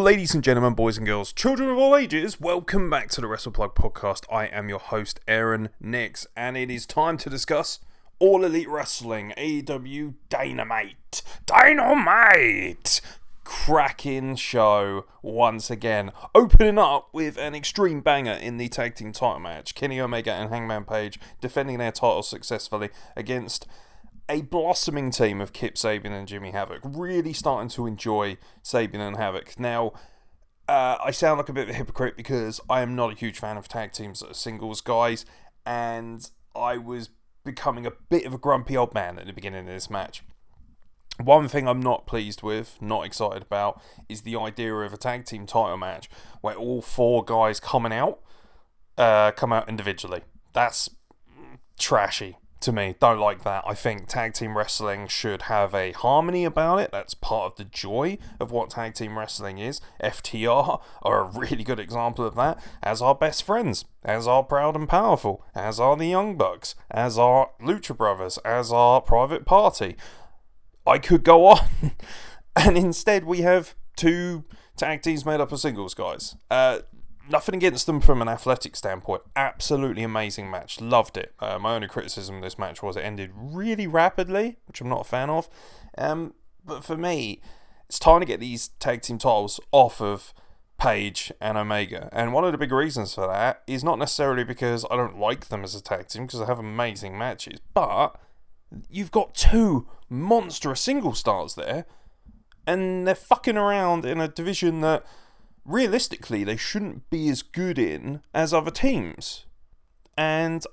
Ladies and gentlemen, boys and girls, children of all ages, welcome back to the Wrestle Plug podcast. I am your host, Aeron Nix, and it is time to discuss All Elite Wrestling, AEW Dynamite. Dynamite! Cracking show once again. Opening up with an extreme banger in the tag team title match. Kenny Omega and Hangman Page defending their titles successfully against a blossoming team of Kip Sabian and Jimmy Havoc. Really starting to enjoy Sabian and Havoc. Now, I sound like a bit of a hypocrite because I am not a huge fan of tag teams that are singles guys, and I was becoming a bit of a grumpy old man at the beginning of this match. One thing I'm not pleased with, not excited about, is the idea of a tag team title match where all four guys come out individually. That's trashy to me. Don't like that. I think tag team wrestling should have a harmony about it. That's part of the joy of what tag team wrestling is. FTR are a really good example of that, as are Best Friends, as are Proud and Powerful, as are the Young Bucks, as are Lucha Brothers, as are Private Party. I could go on. And instead we have two tag teams made up of singles guys. Nothing against them from an athletic standpoint. Absolutely amazing match. Loved it. My only criticism of this match was it ended really rapidly, which I'm not a fan of. But for me, it's time to get these tag team titles off of Page and Omega. And one of the big reasons for that is not necessarily because I don't like them as a tag team, because they have amazing matches, but you've got two monstrous single stars there, and they're fucking around in a division that realistically they shouldn't be as good in as other teams. And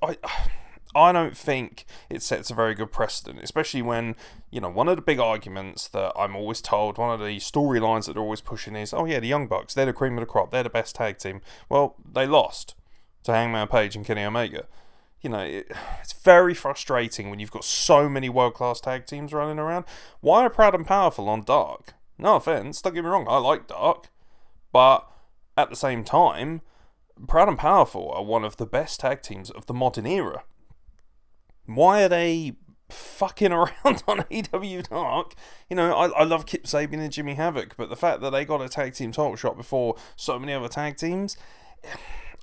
I don't think it sets a very good precedent, especially when, you know, one of the big arguments that I'm always told, one of the storylines that they're always pushing is, oh yeah, the Young Bucks, they're the cream of the crop, they're the best tag team. Well, they lost to Hangman Page and Kenny Omega. You know, it's very frustrating when you've got so many world-class tag teams running around. Why are Proud and Powerful on Dark? No offense, don't get me wrong, I like Dark. But at the same time, Proud and Powerful are one of the best tag teams of the modern era. Why are they fucking around on AEW Dark? You know, I love Kip Sabian and Jimmy Havoc, but the fact that they got a tag team title shot before so many other tag teams,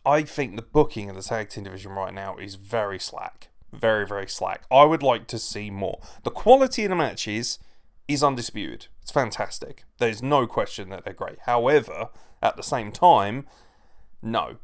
I think the booking of the tag team division right now is very slack. Very, very slack. I would like to see more. The quality of the matches is undisputed. It's fantastic. There's no question that they're great. However, at the same time, no.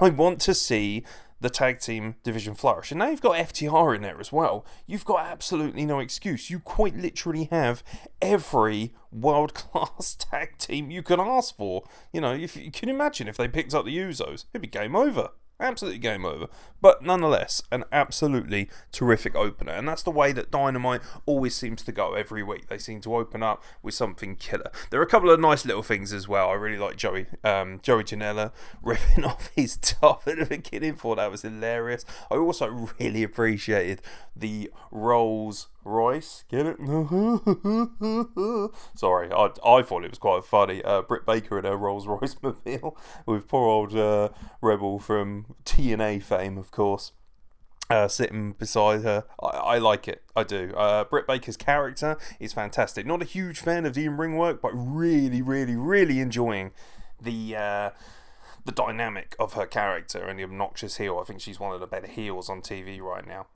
I want to see the tag team division flourish. And now you've got FTR in there as well. You've got absolutely no excuse. You quite literally have every world-class tag team you can ask for. You know, if you can imagine if they picked up the Usos, it'd be game over. Absolutely game over. But nonetheless, an absolutely terrific opener. And that's the way that Dynamite always seems to go every week. They seem to open up with something killer. There are a couple of nice little things as well. I really like Joey Janela ripping off his top at the beginning. Thought that was hilarious. I also really appreciated the Rolls Royce. Get it? Sorry, I thought it was quite funny. Britt Baker in her Rolls Royce mobile with poor old Rebel from TNA fame, of course, sitting beside her. I like it. I do. Britt Baker's character is fantastic. Not a huge fan of the in-ring work, but really, really, really enjoying the dynamic of her character and the obnoxious heel. I think she's one of the better heels on TV right now.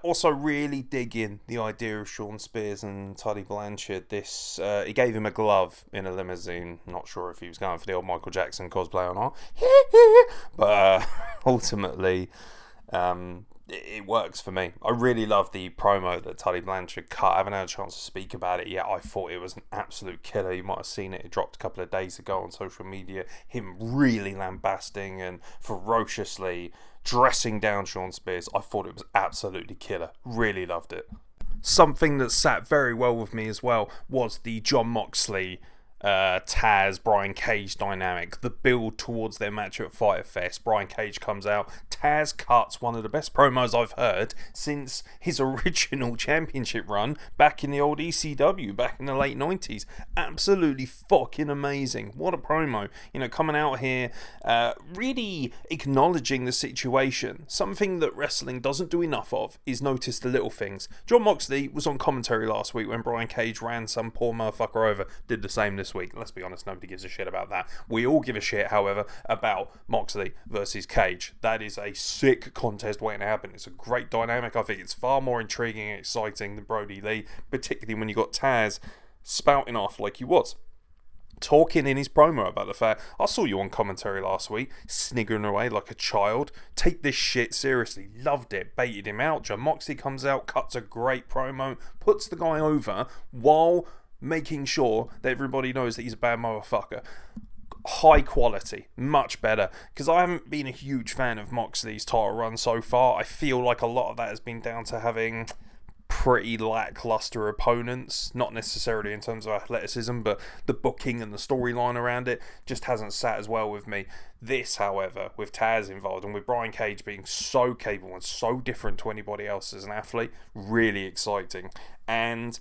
Also really digging the idea of Sean Spears and Tully Blanchard. He gave him a glove in a limousine. Not sure if he was going for the old Michael Jackson cosplay or not. But ultimately, it works for me. I really love the promo that Tully Blanchard cut. I haven't had a chance to speak about it yet. I thought it was an absolute killer. You might have seen it. It dropped a couple of days ago on social media. Him really lambasting and ferociously dressing down Sean Spears. I thought it was absolutely killer. Really loved it. Something that sat very well with me as well was the Jon Moxley Taz Brian Cage dynamic, the build towards their match at Fyter Fest. Brian Cage comes out, Taz cuts one of the best promos I've heard since his original championship run back in the old ECW, back in the late 90s. Absolutely fucking amazing. What a promo. Coming out here, really acknowledging the situation. Something that wrestling doesn't do enough of is notice the little things. Jon Moxley was on commentary last week when Brian Cage ran some poor motherfucker over. Did the same this week. Let's be honest, nobody gives a shit about that. We all give a shit, however, about Moxley versus Cage. That is a sick contest waiting to happen. It's a great dynamic. I think it's far more intriguing and exciting than Brody Lee, particularly when you got Taz spouting off like he was. Talking in his promo about the fact, I saw you on commentary last week, sniggering away like a child. Take this shit seriously. Loved it. Baited him out. Jon Moxley comes out, cuts a great promo, puts the guy over while making sure that everybody knows that he's a bad motherfucker. High quality, much better, because I haven't been a huge fan of Moxley's title run so far. I feel like a lot of that has been down to having pretty lackluster opponents, not necessarily in terms of athleticism, but the booking and the storyline around it just hasn't sat as well with me. This, however, with Taz involved and with Brian Cage being so capable and so different to anybody else as an athlete, really exciting. And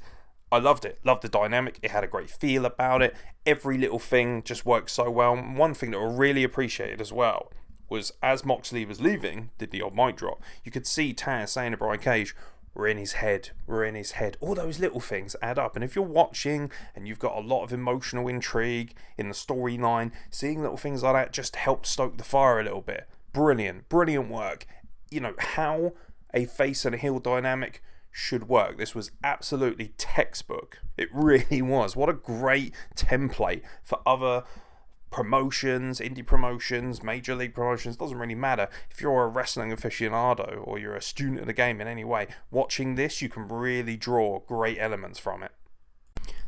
I loved it. Loved the dynamic. It had a great feel about it. Every little thing just worked so well. And one thing that I really appreciated as well was as Moxley was leaving, did the old mic drop, you could see Taz saying to Brian Cage, we're in his head. We're in his head. All those little things add up. And if you're watching and you've got a lot of emotional intrigue in the storyline, seeing little things like that just helps stoke the fire a little bit. Brilliant. Brilliant work. How a face and a heel dynamic should work. This was absolutely textbook. It really was. What a great template for other promotions, indie promotions, major league promotions. Doesn't really matter. If you're a wrestling aficionado or you're a student of the game in any way, watching this, you can really draw great elements from it.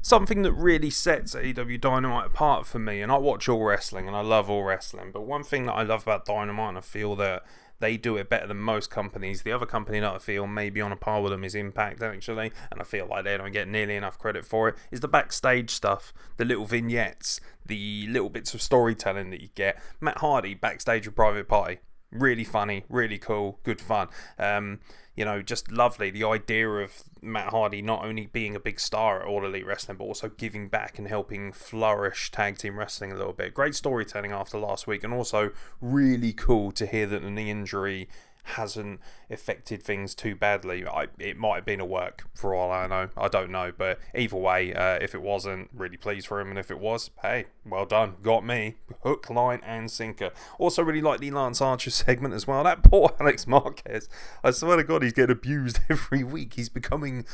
Something that really sets AEW Dynamite apart for me, and I watch all wrestling and I love all wrestling, but one thing that I love about Dynamite, and I feel that they do it better than most companies. The other company that I feel may be on a par with them is Impact, actually, and I feel like they don't get nearly enough credit for it, is the backstage stuff, the little vignettes, the little bits of storytelling that you get. Matt Hardy backstage with Private Party. Really funny, really cool, good fun. Just lovely. The idea of Matt Hardy not only being a big star at All Elite Wrestling, but also giving back and helping flourish tag team wrestling a little bit. Great storytelling after last week, and also really cool to hear that the knee injury hasn't affected things too badly. It might have been a work for all I know. I don't know, but either way, if it wasn't, really pleased for him, and if it was, hey, well done, got me. Hook, line, and sinker. Also really like the Lance Archer segment as well. That poor Alex Marquez, I swear to God, he's getting abused every week. He's becoming,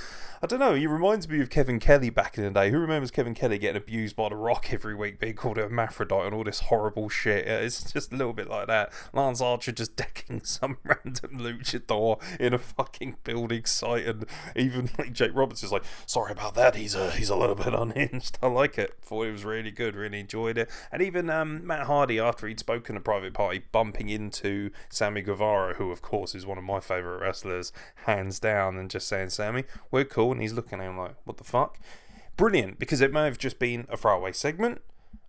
I don't know, he reminds me of Kevin Kelly back in the day. Who remembers Kevin Kelly getting abused by The Rock every week, being called a hermaphrodite and all this horrible shit? It's just a little bit like that. Lance Archer just decking some random luchador in a fucking building site, and even like Jake Roberts is like, sorry about that, he's a little bit unhinged. I like it. Thought it was really good, really enjoyed it. And even Matt Hardy, after he'd spoken to Private Party, bumping into Sammy Guevara, who of course is one of my favourite wrestlers, hands down, and just saying, Sammy, we're cool, and he's looking at him like, what the fuck? Brilliant, because it may have just been a throwaway segment,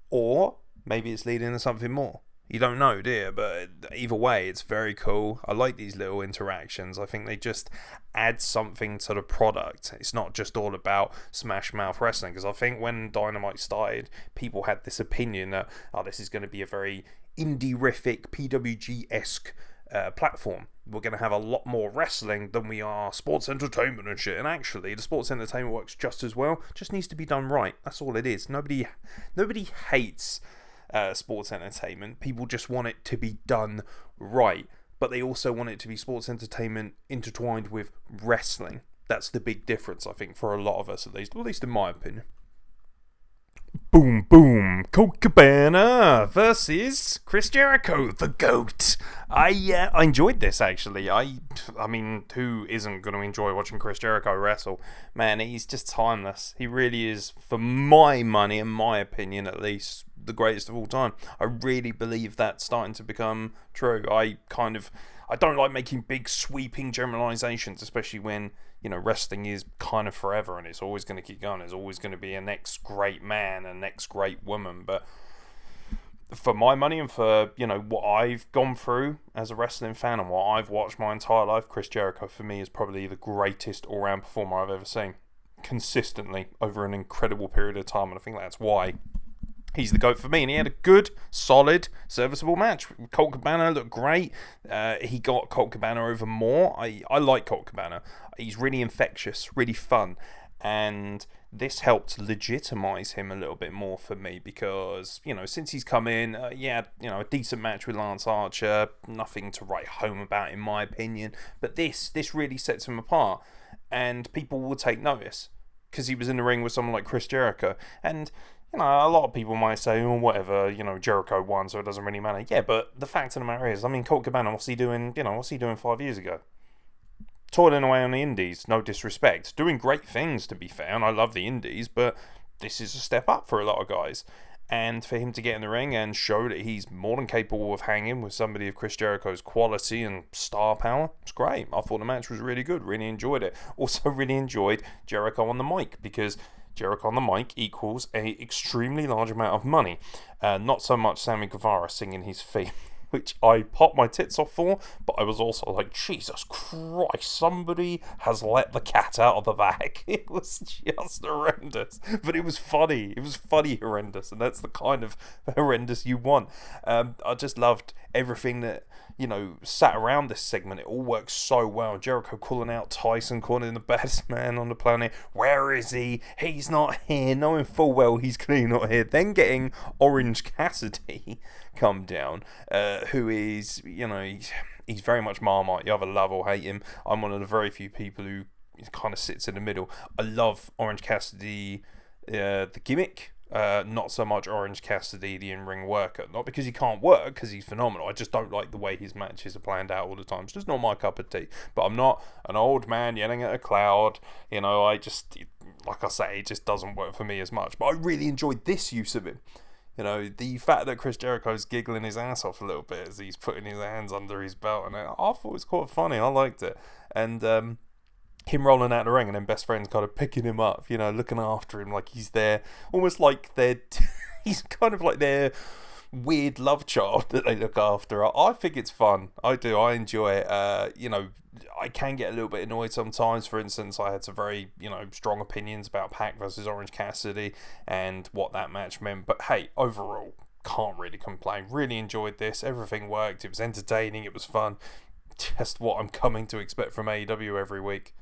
or maybe it's leading to something more. You don't know, do you? But either way, it's very cool. I like these little interactions. I think they just add something to the product. It's not just all about smash mouth wrestling, because I think when Dynamite started, people had this opinion that, this is going to be a very indie-rific, PWG-esque platform. We're going to have a lot more wrestling than we are sports entertainment and shit. And actually, the sports entertainment works just as well. Just needs to be done right. That's all it is. Nobody hates sports entertainment. People just want it to be done right, but they also want it to be sports entertainment intertwined with wrestling. That's the big difference, I think, for a lot of us, at least in my opinion. Boom, boom. Colt Cabana versus Chris Jericho, the GOAT. I enjoyed this, actually. I mean, who isn't going to enjoy watching Chris Jericho wrestle? Man, he's just timeless. He really is, for my money, in my opinion at least, the greatest of all time. I really believe that's starting to become true. I don't like making big sweeping generalizations, especially when, wrestling is kind of forever and it's always going to keep going. There's always going to be a next great man and next great woman. But for my money and for, what I've gone through as a wrestling fan and what I've watched my entire life, Chris Jericho for me is probably the greatest all-round performer I've ever seen. Consistently over an incredible period of time, and I think that's why he's the GOAT for me. And he had a good, solid, serviceable match. Colt Cabana looked great. He got Colt Cabana over more. I like Colt Cabana. He's really infectious, really fun, and this helped legitimize him a little bit more for me because, since he's come in, a decent match with Lance Archer, nothing to write home about in my opinion, but this really sets him apart, and people will take notice because he was in the ring with someone like Chris Jericho. And a lot of people might say, oh, whatever, Jericho won, so it doesn't really matter. Yeah, but the fact of the matter is, Colt Cabana, what's he doing 5 years ago? Toiling away on the indies, no disrespect. Doing great things, to be fair, and I love the indies, but this is a step up for a lot of guys. And for him to get in the ring and show that he's more than capable of hanging with somebody of Chris Jericho's quality and star power, it's great. I thought the match was really good, really enjoyed it. Also really enjoyed Jericho on the mic, because Jericho on the mic equals a extremely large amount of money. Not so much Sammy Guevara singing his theme, which I popped my tits off for, but I was also like, Jesus Christ, somebody has let the cat out of the bag. It was just horrendous, but it was funny. It was funny horrendous, and that's the kind of horrendous you want. I just loved everything that, sat around this segment. It all works so well. Jericho calling out Tyson, calling him the baddest man on the planet. Where is he? He's not here. Knowing full well he's clearly not here. Then getting Orange Cassidy come down, who is, he's very much Marmite. You either love or hate him. I'm one of the very few people who kind of sits in the middle. I love Orange Cassidy, the gimmick. Not so much Orange Cassidy, the in-ring worker. Not because he can't work, because he's phenomenal. I just don't like the way his matches are planned out all the time. It's just not my cup of tea. But I'm not an old man yelling at a cloud. I just, like I say, it just doesn't work for me as much. But I really enjoyed this use of him. The fact that Chris Jericho's giggling his ass off a little bit as he's putting his hands under his belt, and I thought it was quite funny. I liked it. And him rolling out the ring and then best friends kind of picking him up, looking after him like he's there, almost like he's kind of like their weird love child that they look after. I think it's fun. I do. I enjoy it. I can get a little bit annoyed sometimes. For instance, I had some very, strong opinions about Pac versus Orange Cassidy and what that match meant. But hey, overall, can't really complain. Really enjoyed this. Everything worked. It was entertaining. It was fun. Just what I'm coming to expect from AEW every week.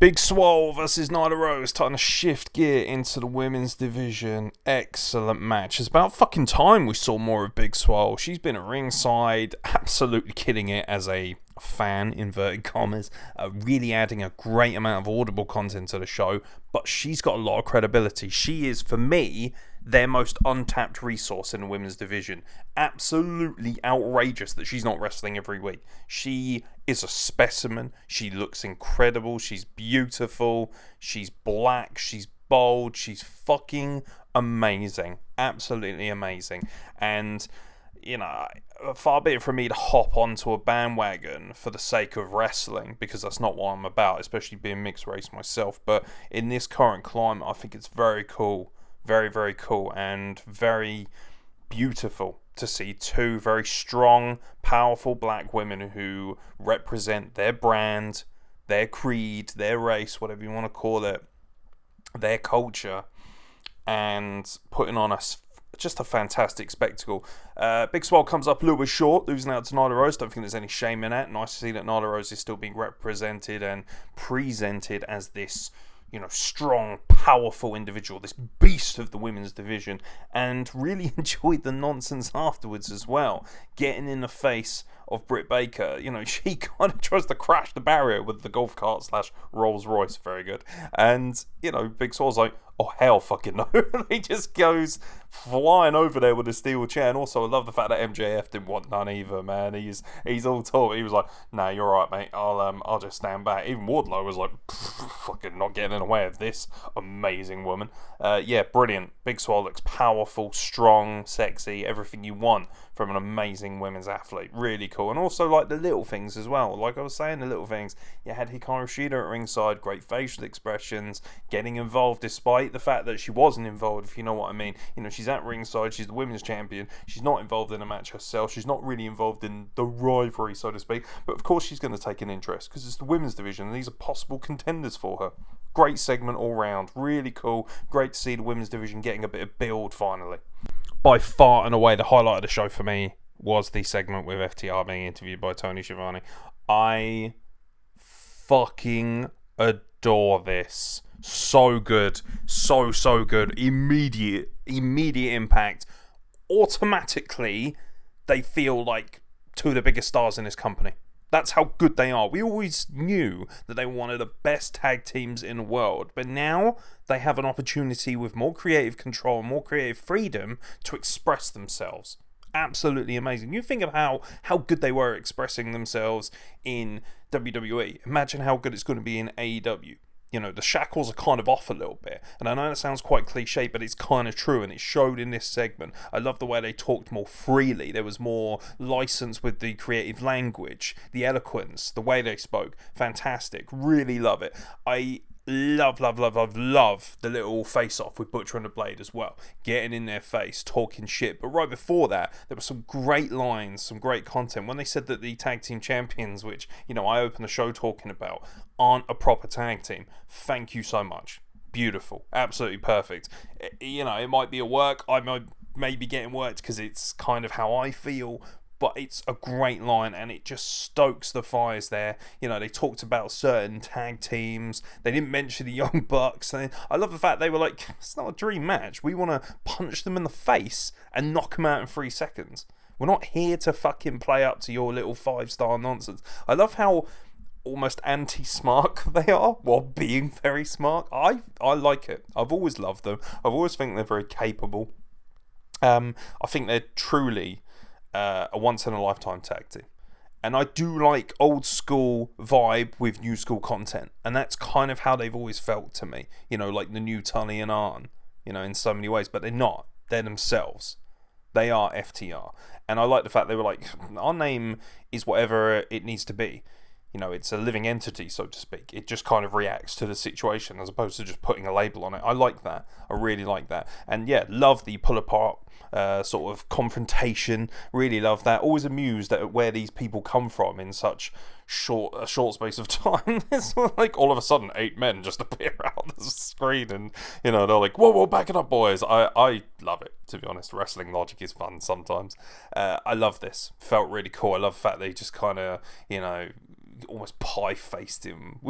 Big Swirl versus Nyla Rose, time to shift gear into the women's division. Excellent match. It's about fucking time we saw more of Big Swirl. She's been at ringside, absolutely killing it as a fan, inverted commas, really adding a great amount of audible content to the show, but she's got a lot of credibility. She is, for me, their most untapped resource in the women's division. Absolutely outrageous that she's not wrestling every week. She is a specimen. She looks incredible. She's beautiful. She's black. She's bold. She's fucking amazing. Absolutely amazing. And, far be it from me to hop onto a bandwagon for the sake of wrestling, because that's not what I'm about, especially being mixed race myself. But in this current climate, I think it's very cool. Very, very cool and very beautiful to see two very strong, powerful black women who represent their brand, their creed, their race, whatever you want to call it, their culture, and putting on just a fantastic spectacle. Big Swole comes up a little bit short, losing out to Nyla Rose. Don't think there's any shame in that. Nice to see that Nyla Rose is still being represented and presented as this strong, powerful individual, this beast of the women's division, and really enjoyed the nonsense afterwards as well. Getting in the face of Britt Baker, she kind of tries to crash the barrier with the golf cart / Rolls Royce, very good. And, Big Sword's like, oh hell fucking no. He just goes flying over there with a steel chair. And also I love the fact that MJF didn't want none either, man. He's all tall. He was like, nah, you're right, mate. I'll just stand back. Even Wardlow was like, fucking not getting in the way of this amazing woman. Yeah, brilliant. Big Swole looks powerful, strong, sexy, everything you want from an amazing women's athlete. Really cool. And also like the little things as well. Like I was saying, the little things. You had Hikaru Shida at ringside, great facial expressions, getting involved despite the fact that she wasn't involved, if you know what I mean. You know, she's at ringside, she's the women's champion, she's not involved in a match herself, she's not really involved in the rivalry, so to speak, but of course she's going to take an interest because it's the women's division and these are possible contenders for her. Great segment all round, really cool. Great to see the women's division getting a bit of build finally. By far and away, the highlight of the show for me was the segment with FTR being interviewed by Tony Schiavone. I fucking adore this. So good. So good. Immediate impact. Automatically, they feel like two of the biggest stars in this company. That's how good they are. We always knew that they were one of the best tag teams in the world. But now they have an opportunity with more creative control, more creative freedom to express themselves. Absolutely amazing. You think of how good they were expressing themselves in WWE. Imagine how good it's going to be in AEW. You know, the shackles are kind of off a little bit. And I know that sounds quite cliche, but it's kind of true, and it showed in this segment. I love the way they talked more freely. There was more license with the creative language, the eloquence, the way they spoke. Fantastic. Really love it. I love the little face-off with Butcher and the Blade as well. Getting in their face, talking shit. But right before that, there were some great lines, some great content. When they said that the tag team champions, which, you know, I opened the show talking about, aren't a proper tag team. Thank you so much. Beautiful. Absolutely perfect. You know, it might be a work. I might be getting worked because it's kind of how I feel. But it's a great line and it just stokes the fires there. You know, they talked about certain tag teams. They didn't mention the Young Bucks. I love the fact they were like, it's not a dream match. We want to punch them in the face and knock them out in 3 seconds. We're not here to fucking play up to your little 5-star nonsense. I love how almost anti-smart they are while being very smart. I like it. I've always loved them. I've always think they're very capable. I think they're truly a once-in-a-lifetime tag team. And I do like old school vibe with new school content. And that's kind of how they've always felt to me. You know, like the new Tully and Aeron, you know, in so many ways. But they're not. They're themselves. They are FTR. And I like the fact they were like, our name is whatever it needs to be. You know, it's a living entity, so to speak. It just kind of reacts to the situation as opposed to just putting a label on it. I like that. I really like that. And yeah, love the pull apart sort of confrontation. Really love that. Always amused at where these people come from in such a short space of time. It's like all of a sudden 8 men just appear out of the screen and, you know, they're like, whoa, back it up, boys. I love it, to be honest. Wrestling logic is fun sometimes. I love this. Felt really cool. I love the fact they just kind of, you know, almost pie-faced him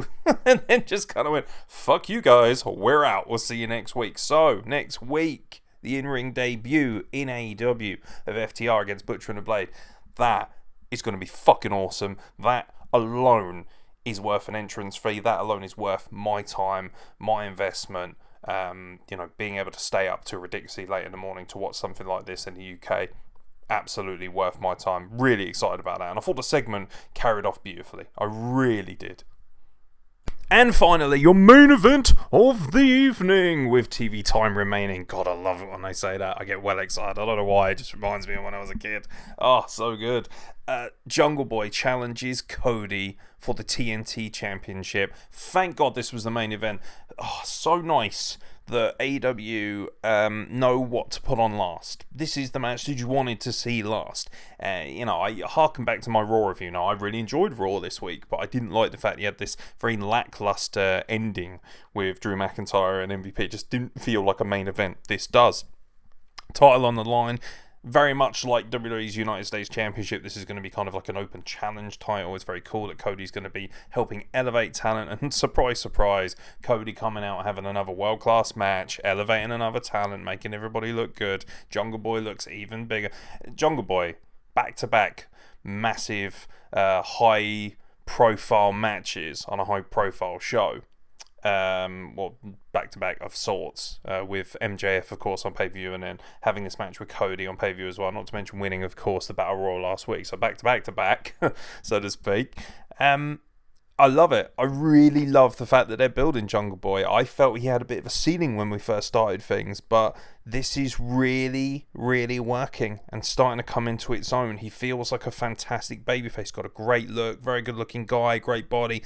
and then just kind of went, fuck you guys, we're out, we'll see you next week. So next week, the in-ring debut in AEW of FTR against Butcher and the Blade. That is going to be fucking awesome. That alone is worth an entrance fee. That alone is worth my time, my investment. You know, being able to stay up till ridiculously late in the morning to watch something like this in the UK. Absolutely worth my time. Really excited about that. And I thought the segment carried off beautifully. I really did. And finally, your main event of the evening with TV time remaining. God, I love it when they say that. I get well excited. I don't know why. It just reminds me of when I was a kid. Oh, so good. Jungle Boy challenges Cody for the TNT Championship. Thank God this was the main event. Oh, so nice that AEW know what to put on last. This is the match that you wanted to see last. You know, I harken back to my Raw review. Now, I really enjoyed Raw this week, but I didn't like the fact you had this very lackluster ending with Drew McIntyre and MVP. It just didn't feel like a main event. This does. Title on the line. Very much like WWE's United States Championship, this is going to be kind of like an open challenge title. It's very cool that Cody's going to be helping elevate talent. And surprise, surprise, Cody coming out having another world-class match, elevating another talent, making everybody look good. Jungle Boy looks even bigger. Jungle Boy, back-to-back, massive, high-profile matches on a high-profile show. Well, back-to-back of sorts, with MJF, of course, on pay-per-view, and then having this match with Cody on pay-per-view as well, not to mention winning, of course, the Battle Royal last week, so back-to-back, so to speak. I love it. I really love the fact that they're building Jungle Boy. I felt he had a bit of a ceiling when we first started things, but this is really, really working and starting to come into its own. He feels like a fantastic babyface. Got a great look, very good looking guy, great body.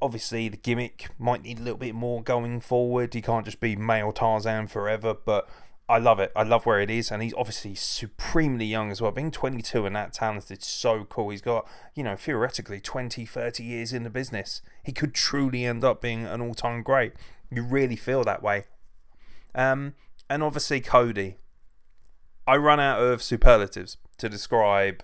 Obviously, the gimmick might need a little bit more going forward. He can't just be male Tarzan forever, but I love it. I love where it is, and he's obviously supremely young as well. Being 22 and that talented is so cool. He's got, theoretically 20, 30 years in the business. He could truly end up being an all-time great. You really feel that way. And obviously Cody. I run out of superlatives to describe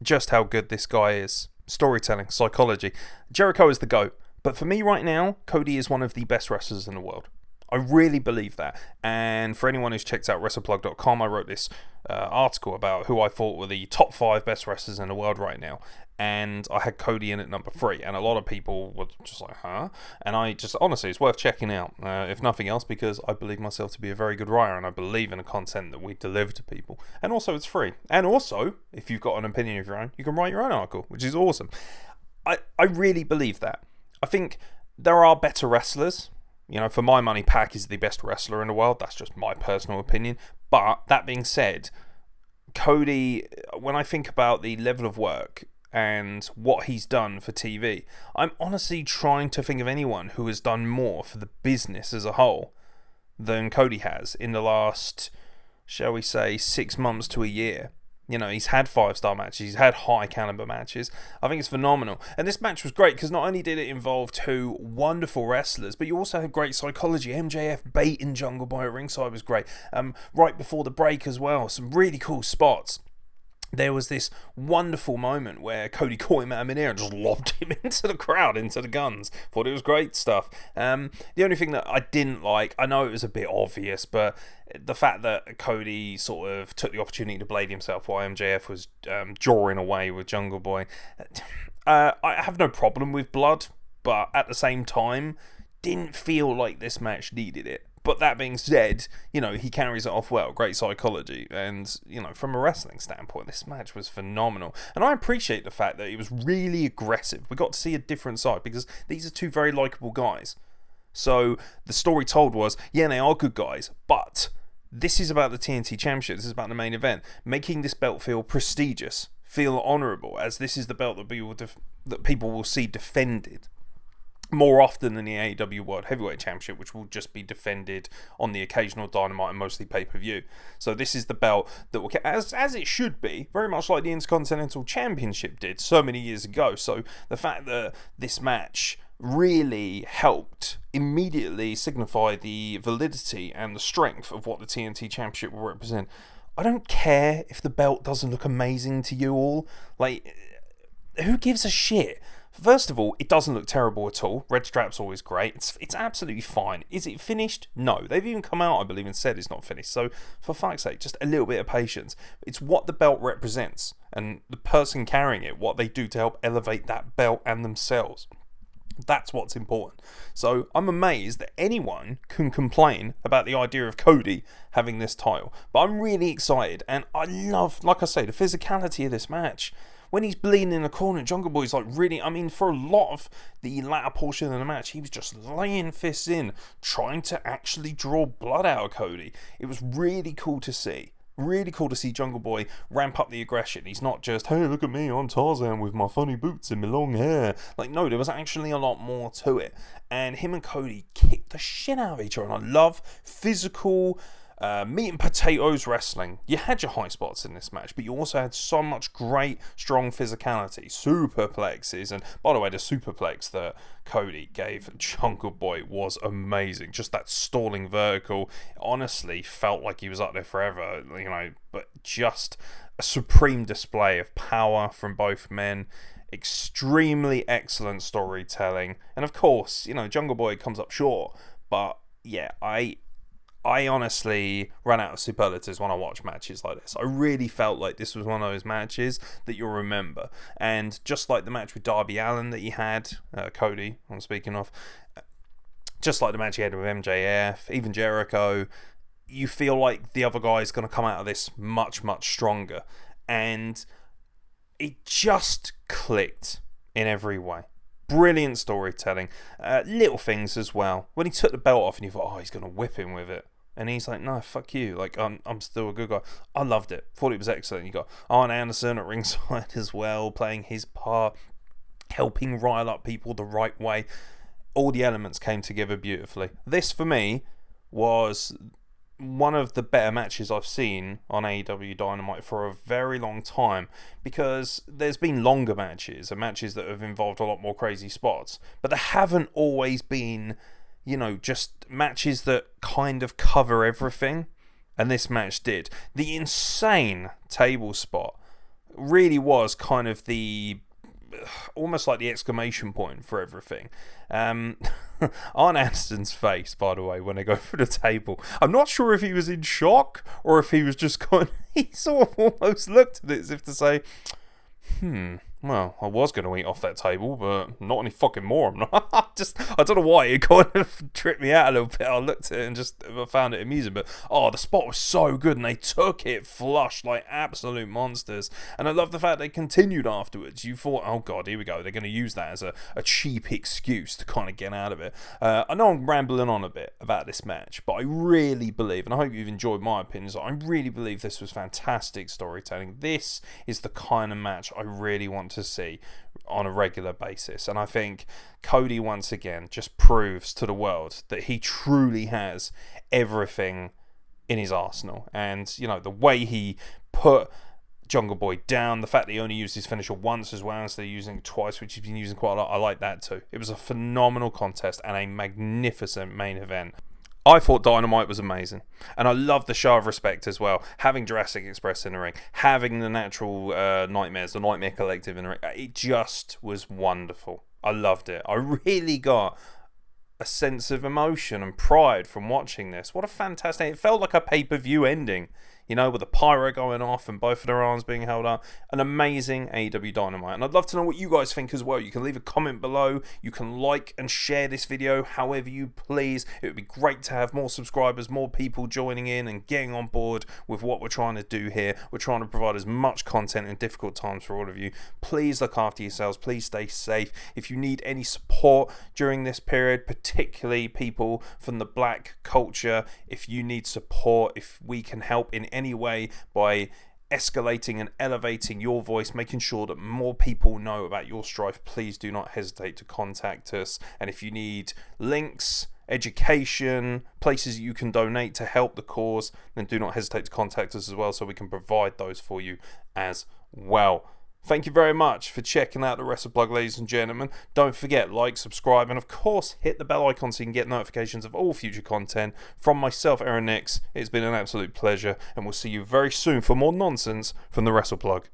just how good this guy is. Storytelling, psychology. Jericho is the GOAT, but for me right now, Cody is one of the best wrestlers in the world. I really believe that. And for anyone who's checked out WrestlePlug.com, I wrote this article about who I thought were the top 5 best wrestlers in the world right now. And I had Cody in at number 3. And a lot of people were just like, huh? And I just, honestly, it's worth checking out. If nothing else, because I believe myself to be a very good writer. And I believe in the content that we deliver to people. And also, it's free. And also, if you've got an opinion of your own, you can write your own article, which is awesome. I really believe that. I think there are better wrestlers. For my money, Pac is the best wrestler in the world. That's just my personal opinion. But that being said, Cody, when I think about the level of work and what he's done for TV, I'm honestly trying to think of anyone who has done more for the business as a whole than Cody has in the last, shall we say, 6 months to a year. He's had 5-star matches. He's had high caliber matches. I think it's phenomenal. And this match was great because not only did it involve 2 wonderful wrestlers, but you also had great psychology. MJF baiting Jungle Boy at ringside was great. Right before the break as well, some really cool spots. There was this wonderful moment where Cody caught him out of midair and just lobbed him into the crowd, into the guns. Thought it was great stuff. The only thing that I didn't like, I know it was a bit obvious, but the fact that Cody sort of took the opportunity to blade himself while MJF was drawing away with Jungle Boy. I have no problem with blood, but at the same time, didn't feel like this match needed it. But that being said, he carries it off well. Great psychology. And, from a wrestling standpoint, this match was phenomenal. And I appreciate the fact that it was really aggressive. We got to see a different side because these are 2 very likeable guys. So the story told was, yeah, they are good guys, but this is about the TNT Championship. This is about the main event. Making this belt feel prestigious, feel honourable, as this is the belt that people will see defended more often than the AEW World Heavyweight Championship, which will just be defended on the occasional Dynamite and mostly pay-per-view. So this is the belt that will, as it should be, very much like the Intercontinental Championship did so many years ago. So the fact that this match really helped immediately signify the validity and the strength of what the TNT Championship will represent. I don't care if the belt doesn't look amazing to you all. Who gives a shit? First of all, it doesn't look terrible at all. Red strap's always great. It's absolutely fine. Is it finished? No. They've even come out, I believe, and said it's not finished. So, for fuck's sake, just a little bit of patience. It's what the belt represents, and the person carrying it, what they do to help elevate that belt and themselves. That's what's important. So, I'm amazed that anyone can complain about the idea of Cody having this title. But I'm really excited, and I love, like I say, the physicality of this match. When he's bleeding in the corner, Jungle Boy's really, for a lot of the latter portion of the match, he was just laying fists in, trying to actually draw blood out of Cody. It was really cool to see. Really cool to see Jungle Boy ramp up the aggression. He's not just, hey, look at me, I'm Tarzan with my funny boots and my long hair. No, there was actually a lot more to it. And him and Cody kicked the shit out of each other. And I love physical, meat and potatoes wrestling. You had your high spots in this match, but you also had so much great, strong physicality, superplexes, and by the way, the superplex that Cody gave Jungle Boy was amazing. Just that stalling vertical, honestly felt like he was up there forever, but just a supreme display of power from both men. Extremely excellent storytelling, and of course, Jungle Boy comes up short, but yeah, I honestly run out of superlatives when I watch matches like this. I really felt like this was one of those matches that you'll remember. And just like the match with Darby Allin that he had, Cody, I'm speaking of, just like the match he had with MJF, even Jericho, you feel like the other guy is going to come out of this much, much stronger. And it just clicked in every way. Brilliant storytelling. Little things as well. When he took the belt off and you thought, oh, he's going to whip him with it. And he's like, no, fuck you. Like, I'm still a good guy. I loved it. Thought it was excellent. You got Arn Anderson at ringside as well, playing his part, helping rile up people the right way. All the elements came together beautifully. This, for me, was one of the better matches I've seen on AEW Dynamite for a very long time, because there's been longer matches and matches that have involved a lot more crazy spots, but there haven't always been, you know, just matches that kind of cover everything, and this match did. The insane table spot really was kind of the almost like the exclamation point for everything. Arn Anderson's face, by the way, when they go through the table, I'm not sure if he was in shock or if he was just kind of, he sort of almost looked at it as if to say, well, I was going to eat off that table, but not any fucking more. I'm not. I don't know why, it kind of tripped me out a little bit. I looked at it and just found it amusing, but the spot was so good and they took it flush like absolute monsters. And I love the fact they continued afterwards. You thought, oh god, here we go, they're going to use that as a cheap excuse to kind of get out of it. I know I'm rambling on a bit about this match, but I really believe, and I hope you've enjoyed my opinions, I really believe this was fantastic storytelling. This is the kind of match I really want to see on a regular basis, and I think Cody once again just proves to the world that he truly has everything in his arsenal. And you know, the way he put Jungle Boy down, the fact that he only used his finisher once as well instead of using it twice, which he's been using quite a lot, I like that too. It was a phenomenal contest and a magnificent main event. I thought Dynamite was amazing, and I love the show of respect as well. Having Jurassic Express in the ring, having the Natural Nightmares, the Nightmare Collective in the ring, it just was wonderful. I loved it. I really got a sense of emotion and pride from watching this. What a fantastic... It felt like a pay-per-view ending, you know, with the pyro going off and both of their arms being held up. An amazing AEW Dynamite. And I'd love to know what you guys think as well. You can leave a comment below. You can like and share this video however you please. It would be great to have more subscribers, more people joining in and getting on board with what we're trying to do here. We're trying to provide as much content in difficult times for all of you. Please look after yourselves. Please stay safe. If you need any support during this period, particularly people from the black culture, if you need support, if we can help in any way by escalating and elevating your voice, making sure that more people know about your strife, please do not hesitate to contact us. And if you need links, education, places you can donate to help the cause, then do not hesitate to contact us as well, so we can provide those for you as well. Thank you very much for checking out the Wrestle Plug, ladies and gentlemen. Don't forget, like, subscribe, and of course, hit the bell icon so you can get notifications of all future content. From myself, Aeron, it's been an absolute pleasure, and we'll see you very soon for more nonsense from the Wrestle Plug.